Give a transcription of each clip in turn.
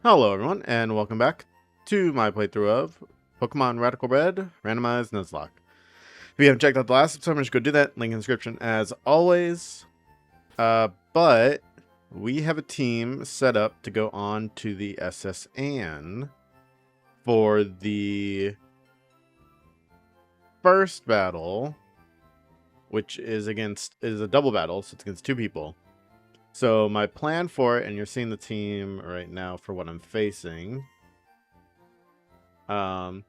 Hello everyone, and welcome back to my playthrough of Pokemon Radical Red Randomize Nuzlocke. If you haven't checked out the last episode, I'm just go do that. Link in the description as always. But we have a team set up to go on to the SS Anne for the first battle, which is a double battle, so it's against two people. So my plan for it, and you're seeing the team right now for what I'm facing. I'm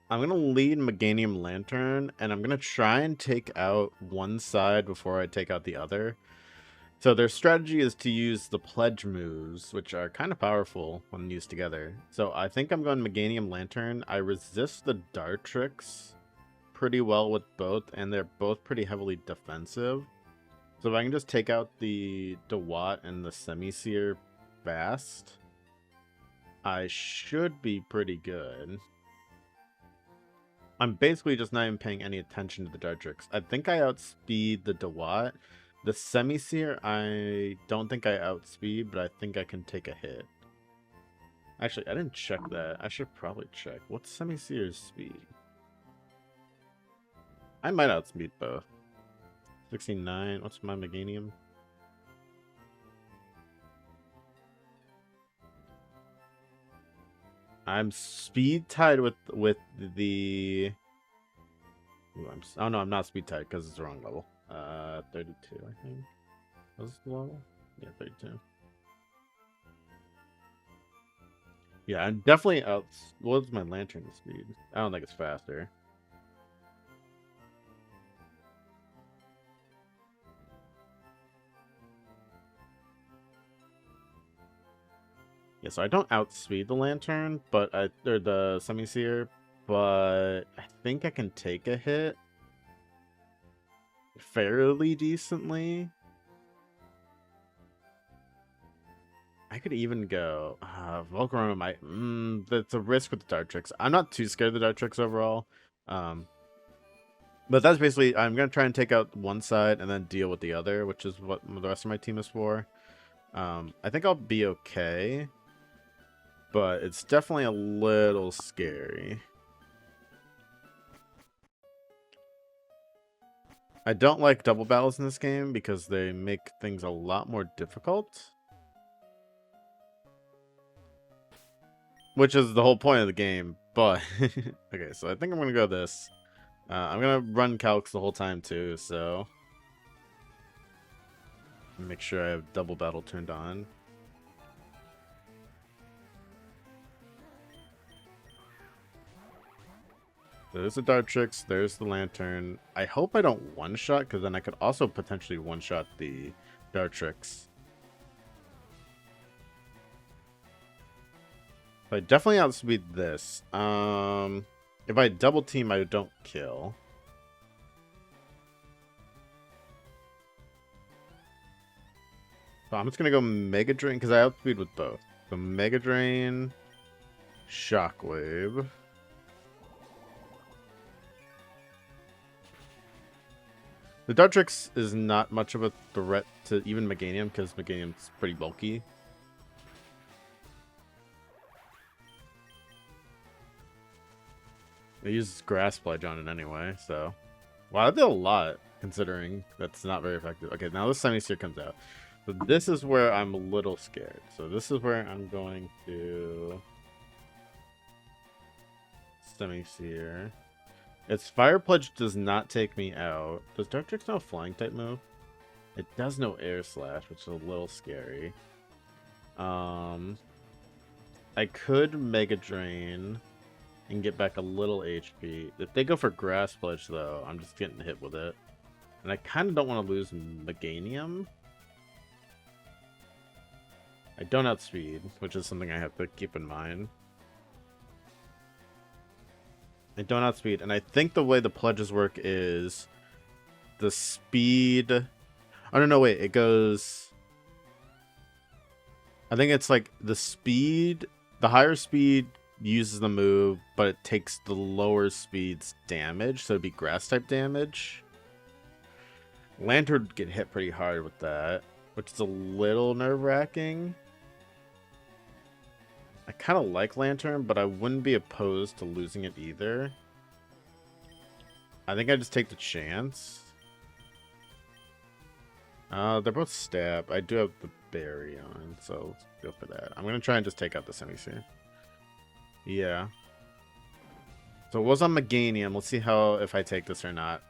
gonna lead Meganium Lantern, and I'm gonna try and take out one side before I take out the other. So their strategy is to use the pledge moves, which are kind of powerful when used together. So I think I'm going Meganium Lantern. I resist the Dartrix pretty well with both, and they're both pretty heavily defensive. So if I can just take out the DeWatt and the Semisear fast, I should be pretty good. I'm basically just not even paying any attention to the Dartrix. I think I outspeed the DeWatt. The Semisear, I don't think I outspeed, but I think I can take a hit. Actually, I didn't check that. I should probably check. What's Semisear's speed? I might outspeed both. 69. What's my Meganium? I'm speed tied with the. Ooh, oh no, I'm not speed tied because it's the wrong level. 32, I think. Was the level? Yeah, 32. Yeah, I'm definitely out. What's my Lantern speed? I don't think it's faster. Yeah, so I don't outspeed the Lantern, or the Semisear, but I think I can take a hit fairly decently. I could even go Volcarona might. That's a risk with the Dartrix. I'm not too scared of the Dartrix overall. But that's basically, I'm gonna try and take out one side and then deal with the other, which is what the rest of my team is for. I think I'll be okay, but it's definitely a little scary. I don't like double battles in this game because they make things a lot more difficult. Which is the whole point of the game, but... okay, so I think I'm going to go this. I'm going to run calcs the whole time too, so... make sure I have double battle turned on. There's the Dartrix, there's the Lantern. I hope I don't one-shot, because then I could also potentially one-shot the Dartrix. I definitely outspeed this. If I double team, I don't kill. So I'm just gonna go Mega Drain because I outspeed with both. So Mega Drain, Shockwave. The Dartrix is not much of a threat to even Meganium because Meganium's pretty bulky. It uses Grass Pledge on it anyway, so... wow, that did a lot, considering that's not very effective. Okay, now the Semisear comes out. So this is where I'm a little scared. So this is where I'm going to... Semisear. Its Fire Pledge does not take me out. Does Dartrix know a Flying type move? It does know Air Slash, which is a little scary. I could Mega Drain and get back a little HP. If they go for Grass Pledge, though, I'm just getting hit with it. And I kind of don't want to lose Meganium. I don't outspeed, which is something I have to keep in mind. I don't outspeed, and I think the way the pledges work is the speed... oh, no, wait, it goes... I think it's like the speed... the higher speed uses the move, but it takes the lower speed's damage, so it'd be Grass-type damage. Lantern would get hit pretty hard with that, which is a little nerve-wracking. I kind of like Lantern, but I wouldn't be opposed to losing it either. I think I just take the chance. They're both stab. I do have the berry on, so let's go for that. I'm going to try and just take out the semi-seer. Yeah. So it was on Meganium. Let's see if I take this or not.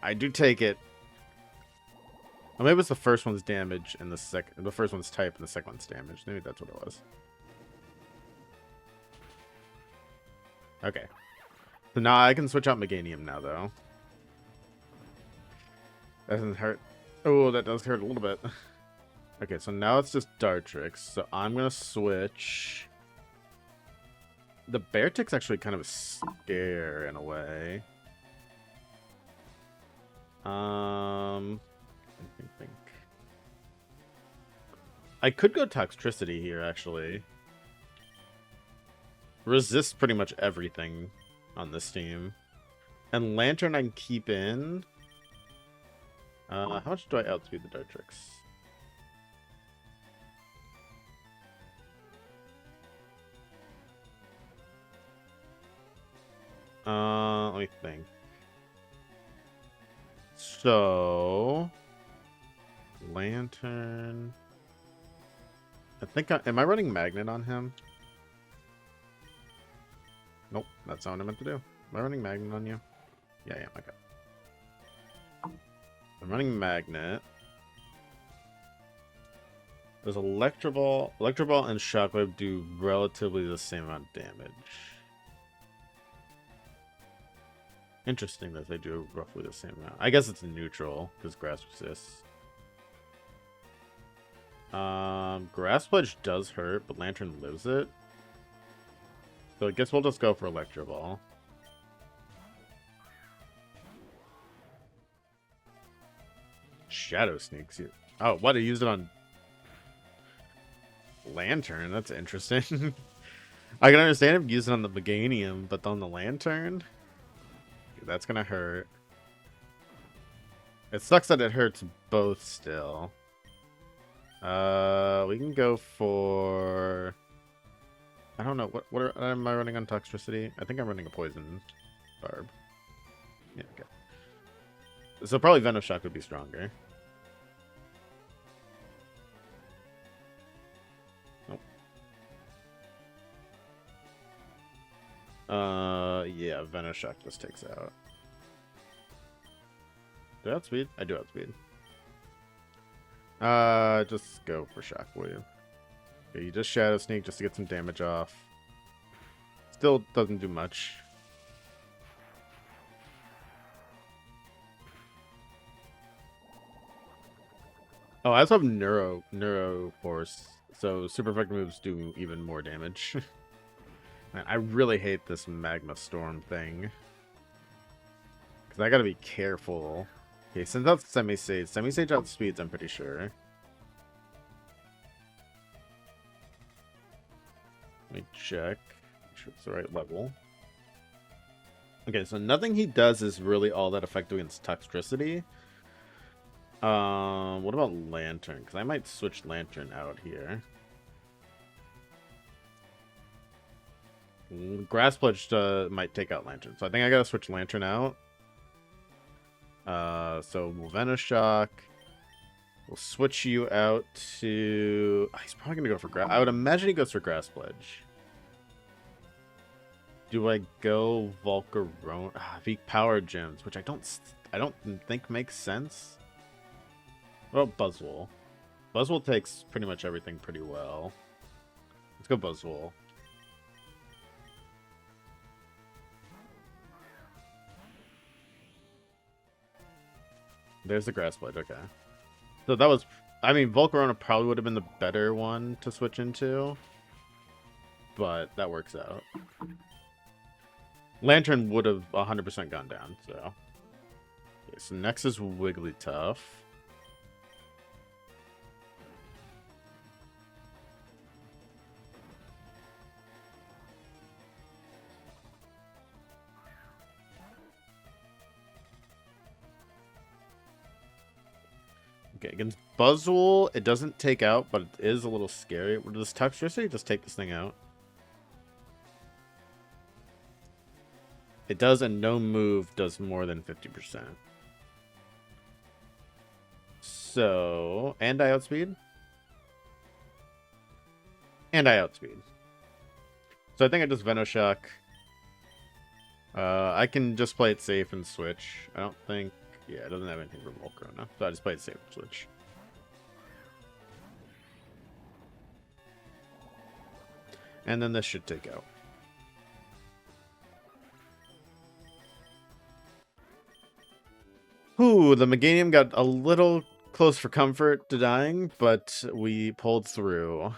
I do take it. Or maybe it's the first one's damage and the first one's type and the second one's damage. Maybe that's what it was. Okay. So now I can switch out Meganium now, though. That doesn't hurt. Oh, that does hurt a little bit. Okay, so now it's just Dartrix. So I'm going to switch. The Beartic's actually kind of a scare in a way. Think. I could go Toxtricity here, actually. Resists pretty much everything on this team. And Lantern I can keep in. How much do I outspeed the Dartrix? Let me think. So, Lantern. I think am I running Magnet on him? Nope, that's not what I meant to do. Am I running Magnet on you? Yeah, I am. Okay. I'm running Magnet. Does Electro Ball and Shockwave do relatively the same amount of damage? Interesting that they do roughly the same amount. I guess it's neutral because Grass resists. Grass Pledge does hurt, but Lantern lives it. So I guess we'll just go for Electro Ball. Shadow Sneaks you. Oh, what? I used it on Lantern. That's interesting. I can understand if you use it on the Meganium, but on the Lantern? That's gonna hurt. It sucks that it hurts both still. We can go for... I don't know. What am I running on Toxtricity? I think I'm running a Poison Barb. Yeah, okay. So probably Venom Shock would be stronger. Nope. Yeah, Venom Shock just takes out. Do I outspeed? I do outspeed. Just go for Shockwave. Okay, you just Shadow Sneak just to get some damage off. Still doesn't do much. Oh, I also have Neuro Force, so super effective moves do even more damage. Man, I really hate this Magma Storm thing. Because I gotta be careful. Okay, since that's Semi-Sage. Semi-Sage outspeeds, I'm pretty sure. Let me check. Make sure it's the right level. Okay, so nothing he does is really all that effective against Toxtricity. What about Lantern? Because I might switch Lantern out here. Grass Pledge might take out Lantern, so I think I gotta switch Lantern out. So we'll Venoshock. We'll switch you out to... he's probably gonna go for Grass. I would imagine he goes for Grass Pledge. Do I go Volcarona? Peak Power Gems, which I don't think makes sense. What about Buzzwole? Buzzwole takes pretty much everything pretty well. Let's go Buzzwole. There's the Grass Blade, okay. So that was... I mean, Volcarona probably would have been the better one to switch into. But that works out. Lantern would have 100% gone down, so... Okay, so next is Wigglytuff. Okay, against Buzzwole, it doesn't take out, but it is a little scary. Does Toxtricity just take this thing out? It does, and no move does more than 50%. So, and I outspeed? And I outspeed. So I think I just Venoshock. I can just play it safe and switch. I don't think... Yeah, it doesn't have anything for Volcarona. So I just play it safe and switch. And then this should take out. Ooh, the Meganium got a little close for comfort to dying, but we pulled through.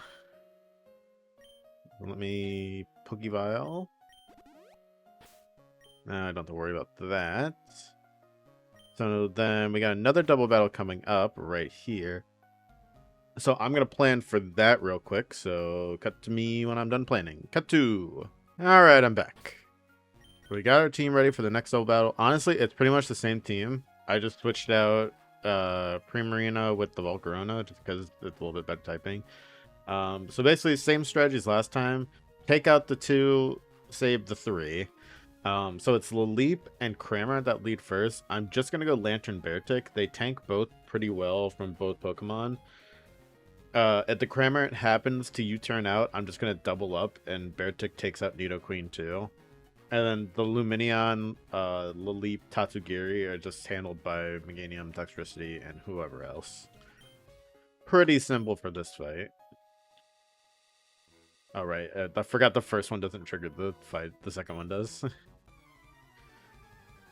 Let me Pokeball. Now I don't have to worry about that. So then we got another double battle coming up right here. So I'm going to plan for that real quick. So cut to me when I'm done planning. Cut to. All right, I'm back. We got our team ready for the next double battle. Honestly, it's pretty much the same team. I just switched out Primarina with the Volcarona just because it's a little bit better typing. So basically, same strategy as last time. Take out the 2, save the 3. So it's Laleep and Cramorant that lead first. I'm just going to go Lantern Beartic. They tank both pretty well from both Pokemon. If the Cramorant happens to U-turn out, I'm just going to double up, and Beartic takes out Nidoqueen too. And then the Lumineon, Laleep, Tatsugiri are just handled by Meganium, Dexterity, and whoever else. Pretty simple for this fight. Alright, I forgot the first one doesn't trigger the fight, the second one does.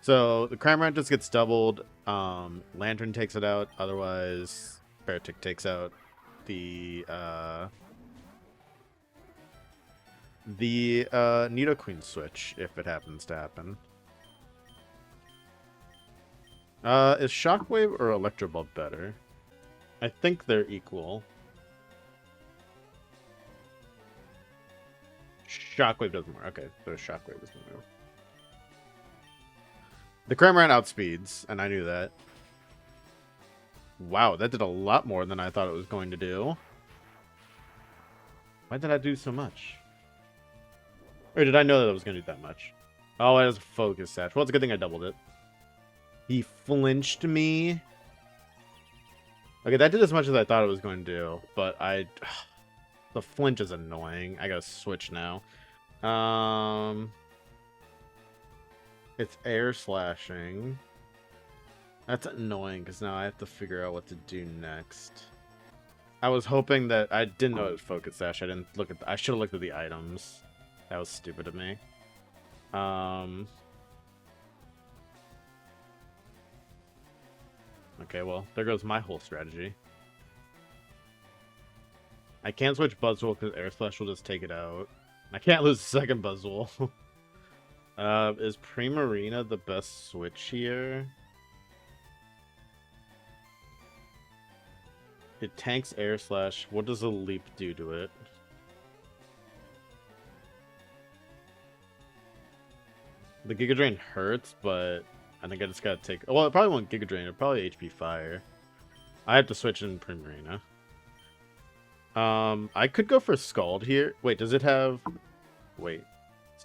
So, the Cramorant just gets doubled, Lantern takes it out, otherwise Beartic takes out the Nidoqueen switch, if it happens to happen. Is Shockwave or Electro Bulb better? I think they're equal. Shockwave does more. Okay, so Shockwave is the move. The Cramorant outspeeds, and I knew that. Wow, that did a lot more than I thought it was going to do. Why did I do so much? Or did I know that it was going to do that much? Oh, it has a focus sash. Well, it's a good thing I doubled it. He flinched me. Okay, that did as much as I thought it was going to do, but the flinch is annoying. I gotta switch now. It's air slashing. That's annoying because now I have to figure out what to do next. I was hoping that I didn't know it was focus sash. I didn't look at. I should have looked at the items. That was stupid of me. Okay, well, there goes my whole strategy. I can't switch Buzzwole because Air Slash will just take it out. I can't lose the second Buzzwole. Is Primarina the best switch here? It tanks Air Slash. What does a leap do to it? The Giga Drain hurts, but I think I just gotta take... Well, it probably won't Giga Drain. It'll probably HP Fire. I have to switch in Primarina. I could go for Scald here. Wait, does it have... Wait.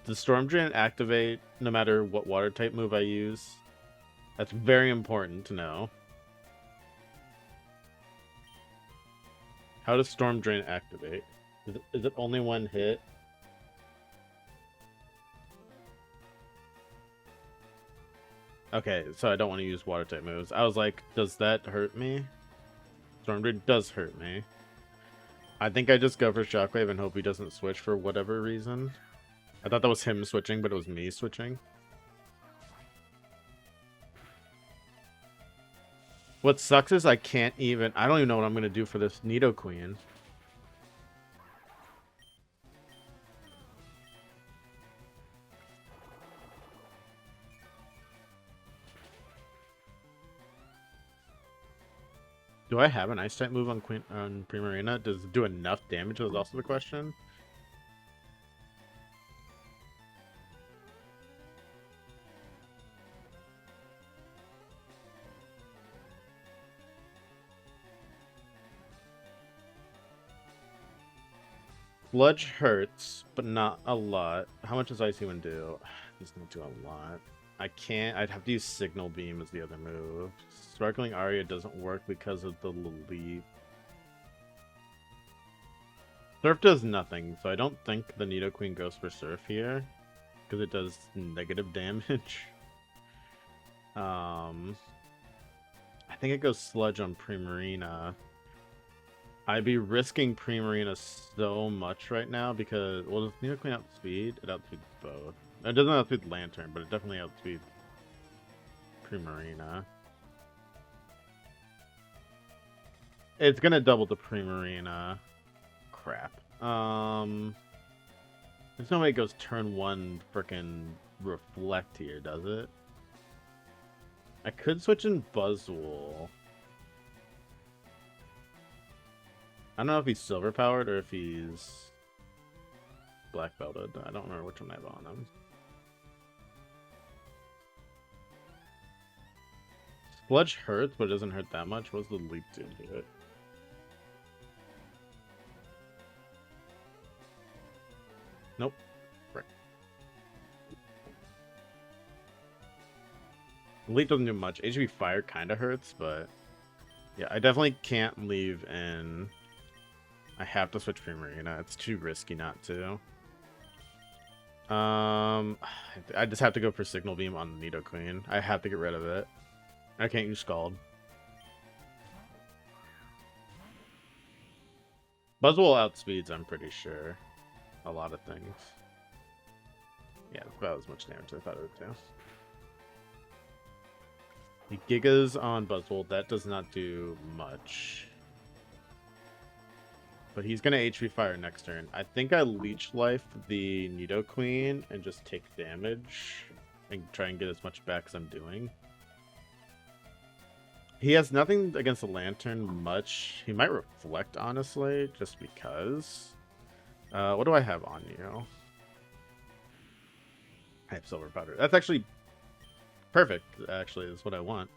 Does Storm Drain activate no matter what water type move I use? That's very important to know. How does Storm Drain activate? Is it only one hit? Okay, so I don't want to use water type moves. I was like, does that hurt me? Storm Drain does hurt me. I think I just go for Shockwave and hope he doesn't switch for whatever reason. I thought that was him switching, but it was me switching. What sucks is I don't even know what I'm going to do for this Nidoqueen. Do I have an Ice type move on Primarina? Does it do enough damage? Was also the question. Sludge hurts, but not a lot. How much does Icy Wind do? He's gonna do a lot. I can't. I'd have to use Signal Beam as the other move. Sparkling Aria doesn't work because of the leap. Surf does nothing, so I don't think the Nidoqueen goes for Surf here, because it does negative damage. I think it goes Sludge on Primarina. I'd be risking Primarina so much right now because, well, does Nidoqueen outspeed? It outspeeds both. It doesn't outspeed Lantern, but it definitely outspeeds Primarina. It's gonna double the Primarina. Crap. There's no way it goes turn 1 frickin' Reflect here, does it? I could switch in Buzzwole. I don't know if he's silver powered or if he's black belted. I don't remember which one I have on him. Sludge hurts, but it doesn't hurt that much. What's the leap do to it? Nope. Right. Leap doesn't do much. HB Fire kind of hurts, but yeah, I definitely can't leave in. I have to switch Primarina. It's too risky not to. I just have to go for Signal Beam on the Nidoqueen. I have to get rid of it. I can't use Scald. Buzzwole outspeeds, I'm pretty sure. A lot of things. Yeah, about as much damage as I thought it would do. The Gigas on Buzzwole, that does not do much. But he's going to HP Fire next turn. I think I Leech Life the Nidoqueen and just take damage and try and get as much back as I'm doing. He has nothing against the Lantern much. He might Reflect, honestly, just because. What do I have on you? I have Silver Powder. That's actually perfect, actually, is what I want.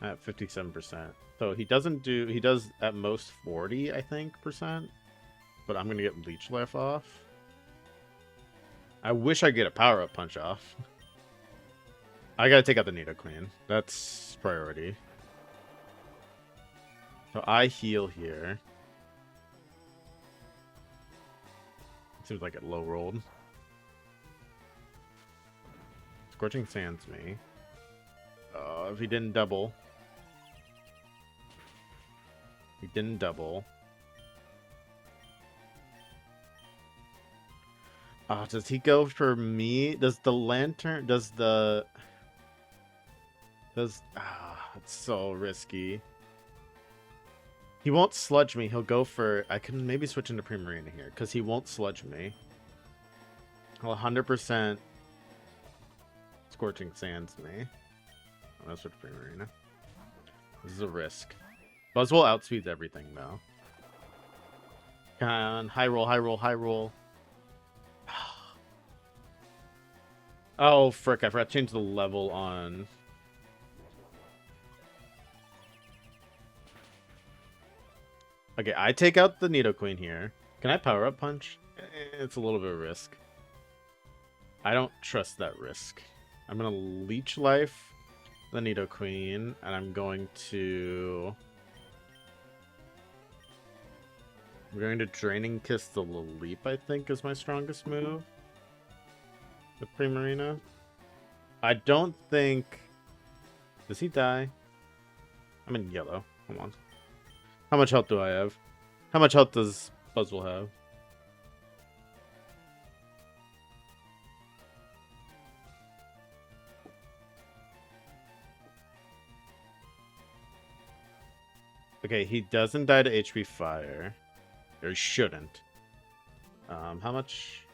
At 57%. So he doesn't do, he does at most 40, I think, %. But I'm going to get Leech Life off. I wish I get a Power-Up Punch off. I got to take out the Nidoqueen. That's priority. So I heal here. Seems like it low rolled. Scorching Sands me. If he didn't double. He didn't double. Does he go for me? Does the Lantern... Does the... Does... it's so risky. He won't Sludge me. He'll go for... I can maybe switch into Primarina here, because he won't Sludge me. He'll 100% Scorching Sands me. I'm going to switch Primarina. This is a risk. Buzzwole outspeeds everything, though. Come on. High roll, high roll, high roll. Oh, frick. I forgot to change the level on... Okay, I take out the Nidoqueen here. Can I Power-Up Punch? It's a little bit of risk. I don't trust that risk. I'm going to Leech Life the Nidoqueen, and I'm going to... I'm going to Draining Kiss the Leap, I think, is my strongest move. With Primarina. I don't think... Does he die? I'm in yellow. Come on. How much health do I have? How much health does Buzzwole have? Okay, he doesn't die to HP Fire. Or he shouldn't. How much?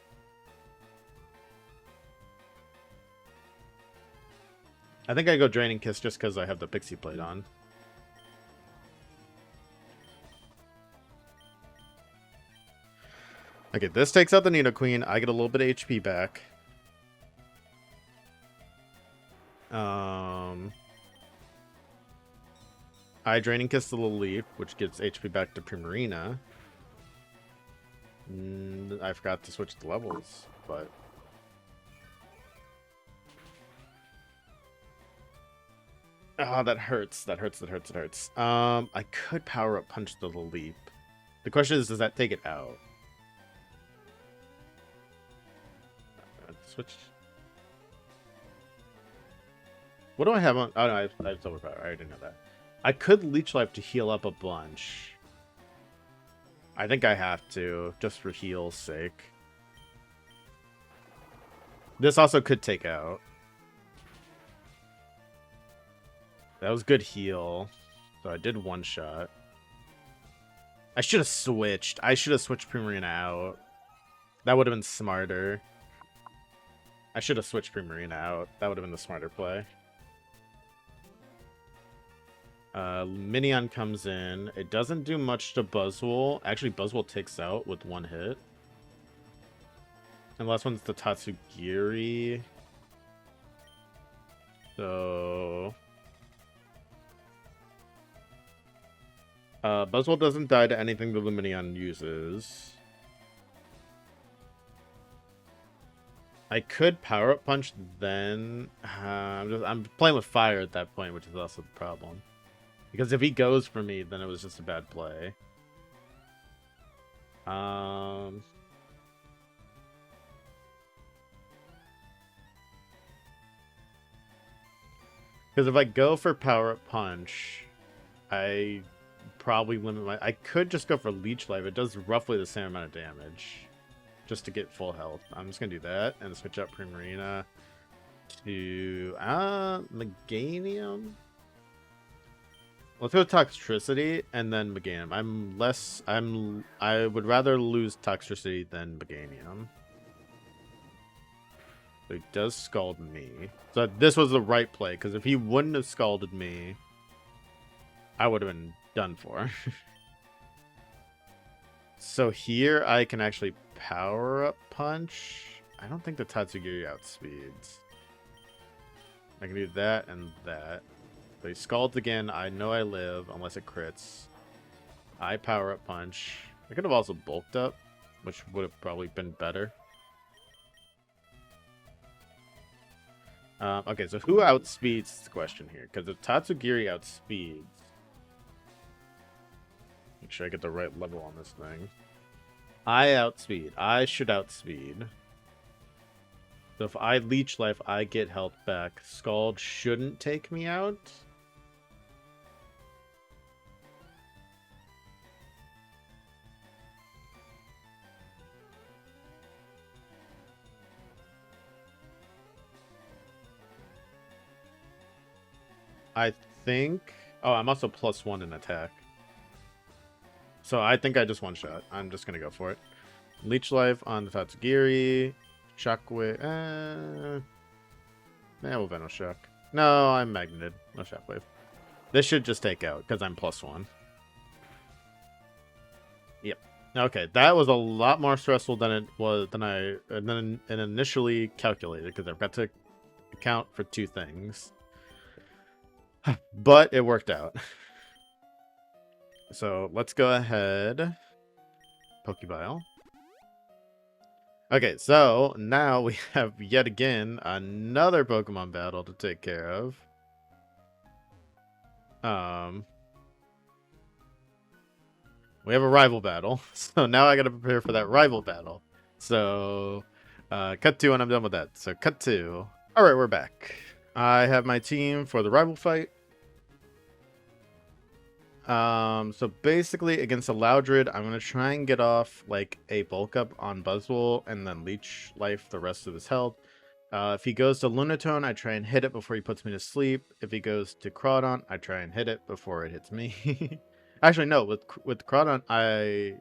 I think I go Draining Kiss just because I have the Pixie Plate on. Okay, this takes out the Nidoqueen. I get a little bit of HP back. I Draining Kiss the Leaf, which gets HP back to Primarina. I forgot to switch the levels, but... Oh, that hurts. That hurts. I could power up punch the leap. The question is, does that take it out? Switch. What do I have on? Oh, no, I have silver power. I already know that. I could leech life to heal up a bunch. I think I have to, just for heal's sake. This also could take out. That was good heal. So I did one shot. I should have switched. I should have switched Primarina out. That would have been smarter. I should have switched Primarina out. That would have been the smarter play. Minion comes in. It doesn't do much to Buzzwole. Actually, Buzzwole takes out with one hit. And the last one's the Tatsugiri. So... Buzzwole doesn't die to anything the Luminion uses. I could power up punch then. I'm playing with fire at that point, which is also the problem. Because if he goes for me, then it was just a bad play. Because if I go for power up punch, I probably limit my... I could just go for leech life. It does roughly the same amount of damage. Just to get full health. I'm just gonna do that and switch up Primarina to Meganium. Let's go Toxtricity and then Meganium. I would rather lose Toxtricity than Meganium. So he does scald me. So this was the right play, because if he wouldn't have scalded me, I would have been done for. So here I can actually power up punch. I don't think the Tatsugiri outspeeds. I can do that and that. So he scalds again. I know I live unless it crits. I power up punch. I could have also bulked up, which would have probably been better. Okay, so who outspeeds is the question here? Because if Tatsugiri outspeeds... Make sure I get the right level on this thing. I outspeed. I should outspeed. So if I leech life, I get health back. Scald shouldn't take me out. I think... Oh, I'm also +1 in attack. So I think I just one-shot. I'm just going to go for it. Leech life on the Tatsugiri. Shockwave. We'll Venom Shock. No, I'm Magneted. No Shockwave. This should just take out, because I'm +1. Yep. Okay, that was a lot more stressful than it was than I initially calculated, because I've got to account for two things. But it worked out. So let's go ahead. Pokeball. Okay, so now we have yet again another Pokemon battle to take care of. We have a rival battle. So now I gotta prepare for that rival battle. So cut 2 and I'm done with that. So cut 2. Alright, we're back. I have my team for the rival fight. So basically against a Loudred, I'm going to try and get off like a bulk up on Buzzwole and then leech life the rest of his health. If he goes to Lunatone, I try and hit it before he puts me to sleep. If he goes to Crawdaunt, I try and hit it before it hits me. Actually, no, with Crawdaunt, I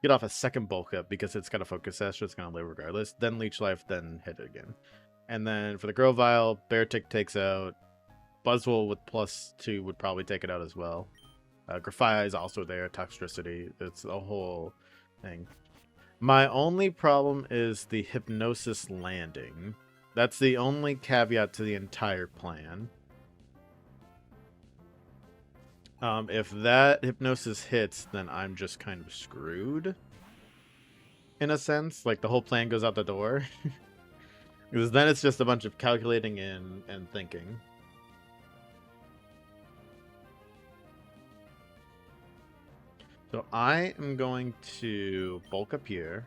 get off a second bulk up because it's got a focus sash, so it's going to live regardless. Then leech life, then hit it again. And then for the Grovyle, Beartic takes out. Buzzwole with +2 would probably take it out as well. Grafia is also there, Toxtricity. It's a whole thing. My only problem is the Hypnosis landing. That's the only caveat to the entire plan. If that Hypnosis hits, then I'm just kind of screwed. in a sense. Like the whole plan goes out the door. Because then it's just a bunch of calculating and thinking. So I am going to bulk up here.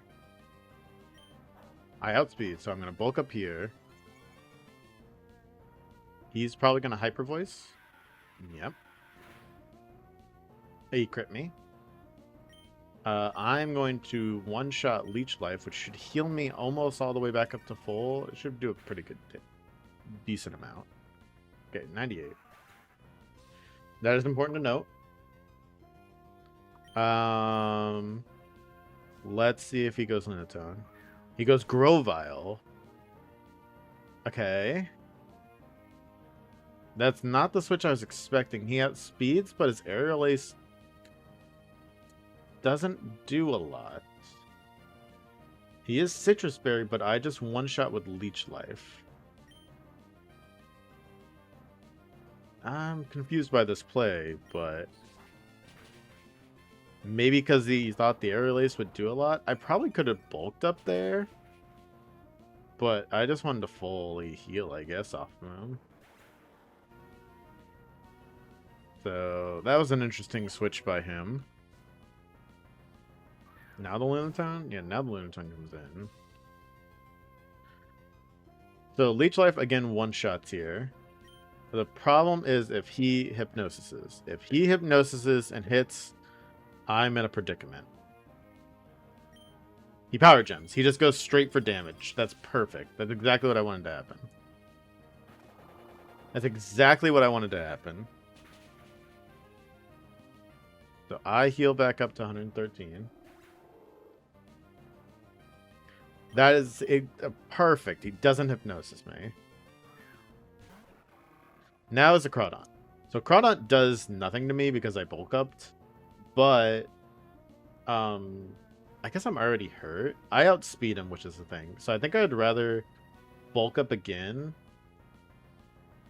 I outspeed, so I'm going to bulk up here. He's probably going to hyper voice. Yep. He crit me. I'm going to one-shot Leech Life, which should heal me almost all the way back up to full. It should do a pretty good, decent amount. Okay, 98. That is important to note. Let's see if he goes Lunatone. He goes Grovyle. Okay. That's not the switch I was expecting. He outspeeds, but his Aerial Ace doesn't do a lot. He is Citrus Berry, but I just one-shot with Leech Life. I'm confused by this play, but maybe because he thought the Aerial Ace would do a lot. I probably could have bulked up there, but I just wanted to fully heal, I guess, off of him. So that was an interesting switch by him. Now the Lunatone? Yeah, now the Lunatone comes in. So Leech Life, again, one-shots here. The problem is if he hypnosises. If he hypnosises and hits, I'm in a predicament. He power gems. He just goes straight for damage. That's perfect. That's exactly what I wanted to happen. That's exactly what I wanted to happen. So I heal back up to 113. That is perfect. He doesn't hypnosis me. Now is a Crawdaunt. So Crawdaunt does nothing to me because I bulk upped. But I guess I'm already hurt. I outspeed him, which is the thing. So I think I'd rather bulk up again.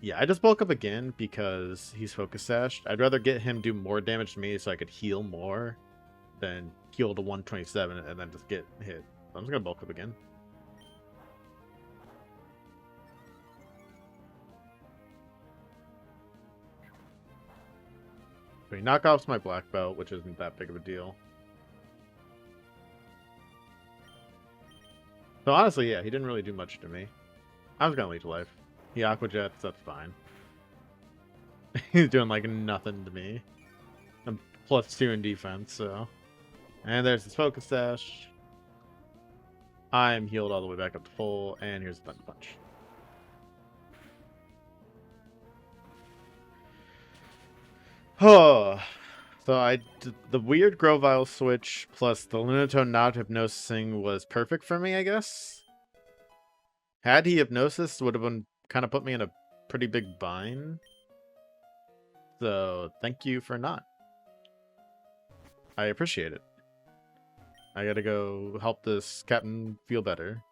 Yeah, I just bulk up again because he's focus sashed. I'd rather get him do more damage to me so I could heal more than heal to 127 and then just get hit. So I'm just gonna bulk up again. So he knockoffs my black belt, which isn't that big of a deal. So honestly, yeah, he didn't really do much to me. I was gonna lead to life. He Aqua Jets, that's fine. He's doing like nothing to me. I'm +2 in defense, so. And there's his focus dash. I'm healed all the way back up to full, and here's the Thunder Punch. Oh, so the weird Grovyle switch plus the Lunatone not hypnosising was perfect for me, I guess. Had he hypnosis, would have been kind of put me in a pretty big bind. So thank you for not. I appreciate it. I gotta go help this captain feel better.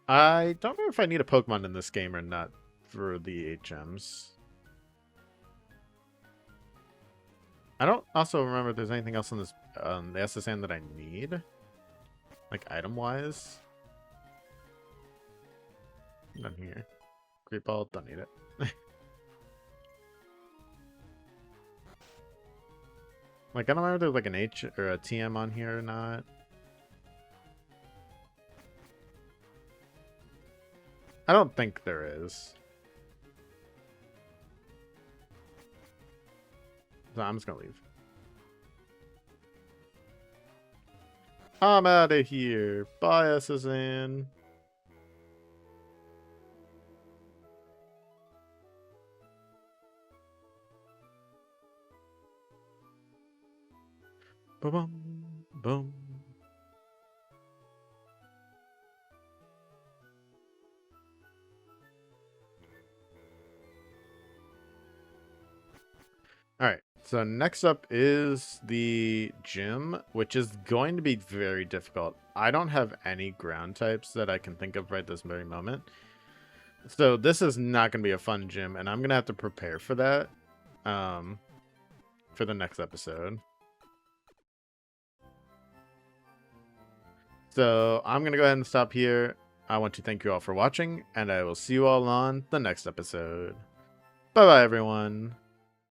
I don't know if I need a Pokemon in this game or not for the HMs. I don't also remember if there's anything else on this the SSN that I need, like item-wise. None here. Great Ball, don't need it. Like, I don't remember if there's like an H or a TM on here or not. I don't think there is. So I'm just gonna leave. I'm out of here. Bias is in. Boom, boom. All right. So next up is the gym, which is going to be very difficult. I don't have any ground types that I can think of right this very moment. So this is not going to be a fun gym, and I'm going to have to prepare for that for the next episode. So I'm going to go ahead and stop here. I want to thank you all for watching, and I will see you all on the next episode. Bye-bye, everyone.